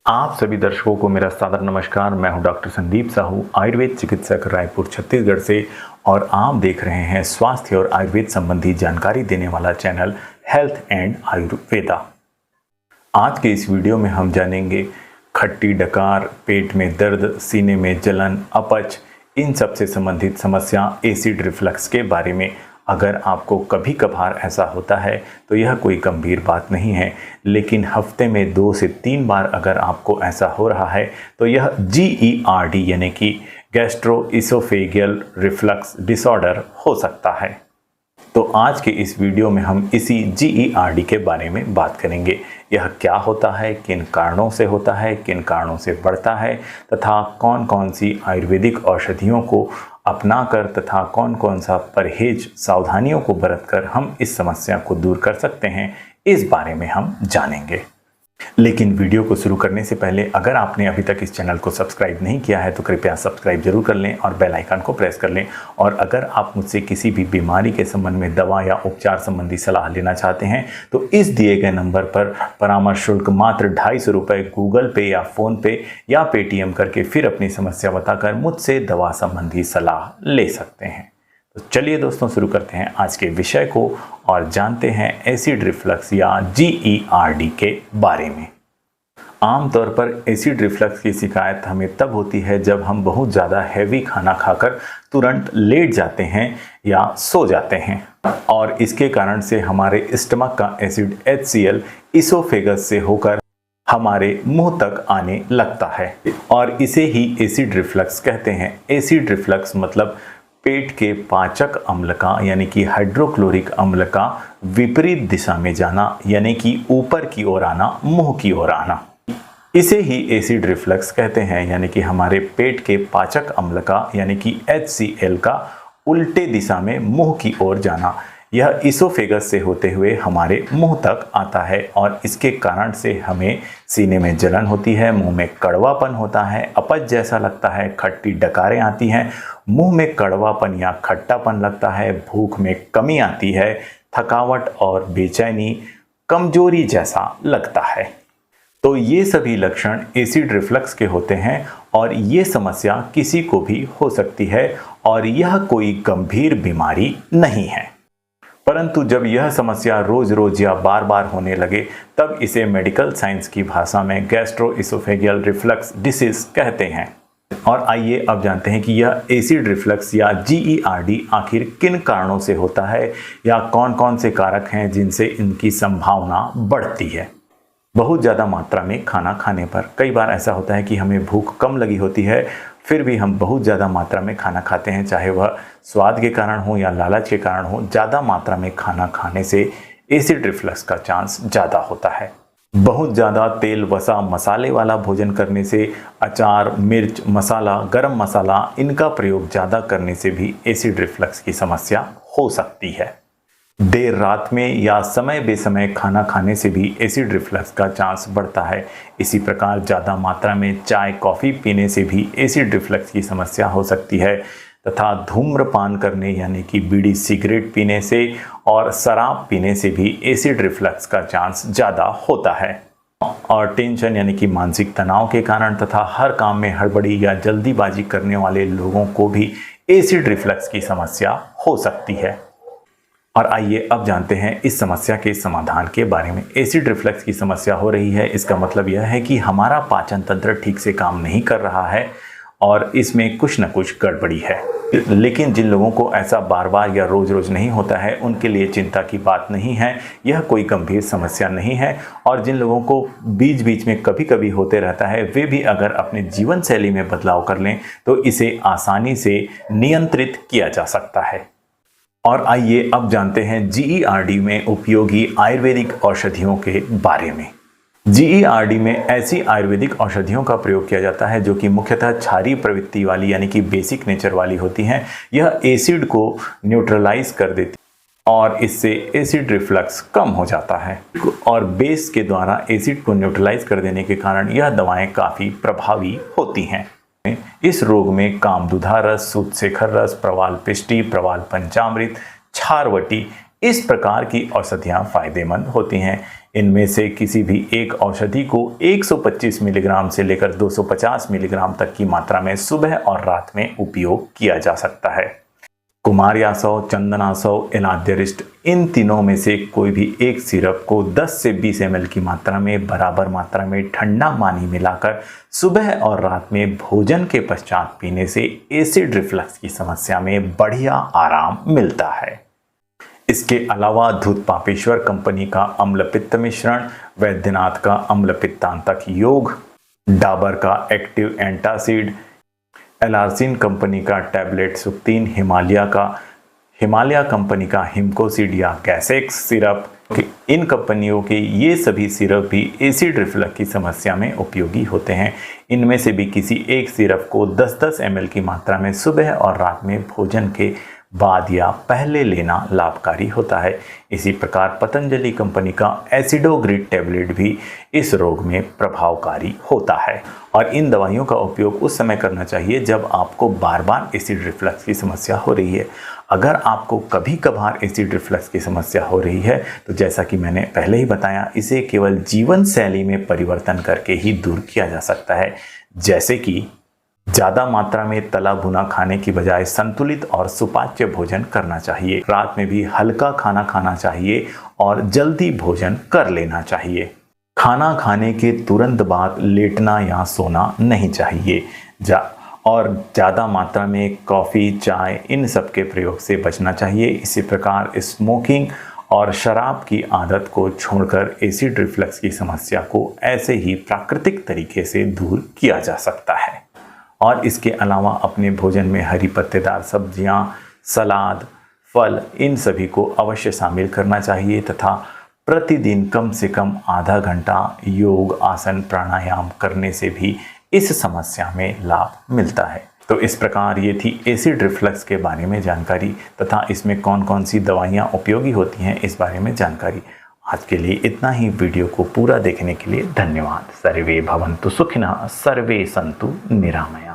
आप सभी दर्शकों को मेरा सादर नमस्कार। मैं हूं डॉक्टर संदीप साहू, आयुर्वेद चिकित्सक, रायपुर छत्तीसगढ़ से। और आप देख रहे हैं स्वास्थ्य और आयुर्वेद संबंधी जानकारी देने वाला चैनल हेल्थ एंड आयुर्वेदा। आज के इस वीडियो में हम जानेंगे खट्टी डकार, पेट में दर्द, सीने में जलन, अपच, इन सब से संबंधित समस्या एसिड रिफ्लक्स के बारे में। अगर आपको कभी कभार ऐसा होता है तो यह कोई गंभीर बात नहीं है, लेकिन हफ्ते में 2 से 3 बार अगर आपको ऐसा हो रहा है तो यह GERD यानी कि गैस्ट्रोइसोफेगियल रिफ्लक्स डिसऑर्डर हो सकता है। तो आज के इस वीडियो में हम इसी GERD के बारे में बात करेंगे। यह क्या होता है, किन कारणों से होता है, किन कारणों से बढ़ता है, तथा कौन कौन सी आयुर्वेदिक औषधियों को अपनाकर तथा कौन कौन सा परहेज सावधानियों को बरतकर हम इस समस्या को दूर कर सकते हैं, इस बारे में हम जानेंगे। लेकिन वीडियो को शुरू करने से पहले अगर आपने अभी तक इस चैनल को सब्सक्राइब नहीं किया है तो कृपया सब्सक्राइब जरूर कर लें और बेल आइकन को प्रेस कर लें। और अगर आप मुझसे किसी भी बीमारी के संबंध में दवा या उपचार संबंधी सलाह लेना चाहते हैं तो इस दिए गए नंबर पर परामर्श शुल्क मात्र 250 रुपये गूगल पे या फ़ोन पे या पेटीएम करके फिर अपनी समस्या बताकर मुझसे दवा संबंधी सलाह ले सकते हैं। तो चलिए दोस्तों, शुरू करते हैं आज के विषय को और जानते हैं एसिड रिफ्लक्स या GERD के बारे में। आमतौर पर एसिड रिफ्लक्स की शिकायत हमें तब होती है जब हम बहुत ज़्यादा हैवी खाना खाकर तुरंत लेट जाते हैं या सो जाते हैं, और इसके कारण से हमारे स्टमक का एसिड HCl इसोफेगस से होकर हमारे मुंह तक आने लगता है और इसे ही एसिड रिफ्लक्स कहते हैं। एसिड रिफ्लक्स मतलब पेट के पाचक अम्ल का यानी कि हाइड्रोक्लोरिक अम्ल का विपरीत दिशा में जाना, यानी कि ऊपर की ओर आना, मुंह की ओर आना। इसे ही एसिड रिफ्लक्स कहते हैं, यानी कि हमारे पेट के पाचक अम्ल का यानी कि HCl का उल्टे दिशा में मुंह की ओर जाना। यह इसोफेगस से होते हुए हमारे मुंह तक आता है और इसके कारण से हमें सीने में जलन होती है, मुंह में कड़वापन होता है, अपच जैसा लगता है, खट्टी डकारें आती हैं, मुंह में कड़वापन या खट्टापन लगता है, भूख में कमी आती है, थकावट और बेचैनी, कमजोरी जैसा लगता है। तो ये सभी लक्षण एसिड रिफ्लक्स के होते हैं और ये समस्या किसी को भी हो सकती है और यह कोई गंभीर बीमारी नहीं है। परंतु जब यह समस्या रोज रोज या बार बार होने लगे तब इसे मेडिकल साइंस की भाषा में गैस्ट्रोइसोफेगियल रिफ्लक्स डिसीज कहते हैं। और आइए अब जानते हैं कि यह एसिड रिफ्लक्स या GERD आखिर किन कारणों से होता है या कौन कौन से कारक हैं जिनसे इनकी संभावना बढ़ती है। बहुत ज़्यादा मात्रा में खाना खाने पर कई बार ऐसा होता है कि हमें भूख कम लगी होती है, फिर भी हम बहुत ज़्यादा मात्रा में खाना खाते हैं, चाहे वह स्वाद के कारण हो या लालच के कारण हो। ज़्यादा मात्रा में खाना खाने से एसिड रिफ्लक्स का चांस ज़्यादा होता है। बहुत ज़्यादा तेल वसा मसाले वाला भोजन करने से, अचार, मिर्च, मसाला, गरम मसाला, इनका प्रयोग ज़्यादा करने से भी एसिड रिफ्लक्स की समस्या हो सकती है। देर रात में या समय बेसमय खाना खाने से भी एसिड रिफ्लक्स का चांस बढ़ता है। इसी प्रकार ज़्यादा मात्रा में चाय, कॉफ़ी पीने से भी एसिड रिफ्लक्स की समस्या हो सकती है, तथा धूम्रपान करने यानी कि बीड़ी सिगरेट पीने से और शराब पीने से भी एसिड रिफ्लक्स का चांस ज़्यादा होता है। और टेंशन यानी कि मानसिक तनाव के कारण तथा हर काम में हड़बड़ी या जल्दीबाजी करने वाले लोगों को भी एसिड रिफ्लक्स की समस्या हो सकती है। और आइए अब जानते हैं इस समस्या के समाधान के बारे में। एसिड रिफ्लक्स की समस्या हो रही है, इसका मतलब यह है कि हमारा पाचन तंत्र ठीक से काम नहीं कर रहा है और इसमें कुछ न कुछ गड़बड़ी है। लेकिन जिन लोगों को ऐसा बार बार या रोज रोज नहीं होता है उनके लिए चिंता की बात नहीं है, यह कोई गंभीर समस्या नहीं है। और जिन लोगों को बीच बीच में कभी कभी होते रहता है, वे भी अगर अपने जीवन शैली में बदलाव कर लें तो इसे आसानी से नियंत्रित किया जा सकता है। और आइए अब जानते हैं GERD में उपयोगी आयुर्वेदिक औषधियों के बारे में। GERD में ऐसी आयुर्वेदिक औषधियों का प्रयोग किया जाता है जो कि मुख्यतः क्षारीय प्रवृत्ति वाली यानी कि बेसिक नेचर वाली होती हैं। यह एसिड को न्यूट्रलाइज कर देती और इससे एसिड रिफ्लक्स कम हो जाता है और बेस के द्वारा एसिड को न्यूट्रलाइज कर देने के कारण यह दवाएं काफ़ी प्रभावी होती हैं। इस रोग में कामदुधा रस, सूतशेखर रस, प्रवाल पिष्टी, प्रवाल पंचामृत, क्षारवटी, इस प्रकार की औषधियाँ फायदेमंद होती हैं। इनमें से किसी भी एक औषधि को 125 मिलीग्राम से लेकर 250 मिलीग्राम तक की मात्रा में सुबह और रात में उपयोग किया जा सकता है। कुमारयासव, चंदनासव, एनाद्यरिस्ट, इन तीनों में से कोई भी एक सिरप को 10 से 20 ml की मात्रा में बराबर मात्रा में ठंडा पानी मिलाकर सुबह और रात में भोजन के पश्चात पीने से एसिड रिफ्लक्स की समस्या में बढ़िया आराम मिलता है। इसके अलावा धूत पापेश्वर कंपनी का अम्ल पित्त मिश्रण, वैद्यनाथ का अम्ल पित्तांतक योग, डाबर का एक्टिव एंटासिड, एलार्जिन कंपनी का टैबलेट सुक्तीन, हिमालय कंपनी का हिमकोसिड या गैसेक्स सिरप, इन कंपनियों के ये सभी सिरप भी एसिड रिफ्लक्स की समस्या में उपयोगी होते हैं। इनमें से भी किसी एक सिरप को 10-10 ml की मात्रा में सुबह और रात में भोजन के बाद या पहले लेना लाभकारी होता है। इसी प्रकार पतंजलि कंपनी का एसिडोग्रिड टैबलेट भी इस रोग में प्रभावकारी होता है और इन दवाइयों का उपयोग उस समय करना चाहिए जब आपको बार बार एसिड रिफ्लक्स की समस्या हो रही है। अगर आपको कभी कभार एसिड रिफ्लक्स की समस्या हो रही है तो जैसा कि मैंने पहले ही बताया, इसे केवल जीवन शैली में परिवर्तन करके ही दूर किया जा सकता है। जैसे कि ज़्यादा मात्रा में तला भुना खाने की बजाय संतुलित और सुपाच्य भोजन करना चाहिए। रात में भी हल्का खाना खाना चाहिए और जल्दी भोजन कर लेना चाहिए। खाना खाने के तुरंत बाद लेटना या सोना नहीं चाहिए और ज़्यादा मात्रा में कॉफ़ी, चाय, इन सब के प्रयोग से बचना चाहिए। इसी प्रकार स्मोकिंग और शराब की आदत को छोड़कर एसिड रिफ्लक्स की समस्या को ऐसे ही प्राकृतिक तरीके से दूर किया जा सकता है। और इसके अलावा अपने भोजन में हरी पत्तेदार सब्जियां, सलाद, फल, इन सभी को अवश्य शामिल करना चाहिए तथा प्रतिदिन कम से कम आधा घंटा योग, आसन, प्राणायाम करने से भी इस समस्या में लाभ मिलता है। तो इस प्रकार ये थी एसिड रिफ्लक्स के बारे में जानकारी तथा इसमें कौन कौन सी दवाइयाँ उपयोगी होती हैं इस बारे में जानकारी। आज के लिए इतना ही। वीडियो को पूरा देखने के लिए धन्यवाद। सर्वे भवन्तु सुखिनः, सर्वे सन्तु निरामया।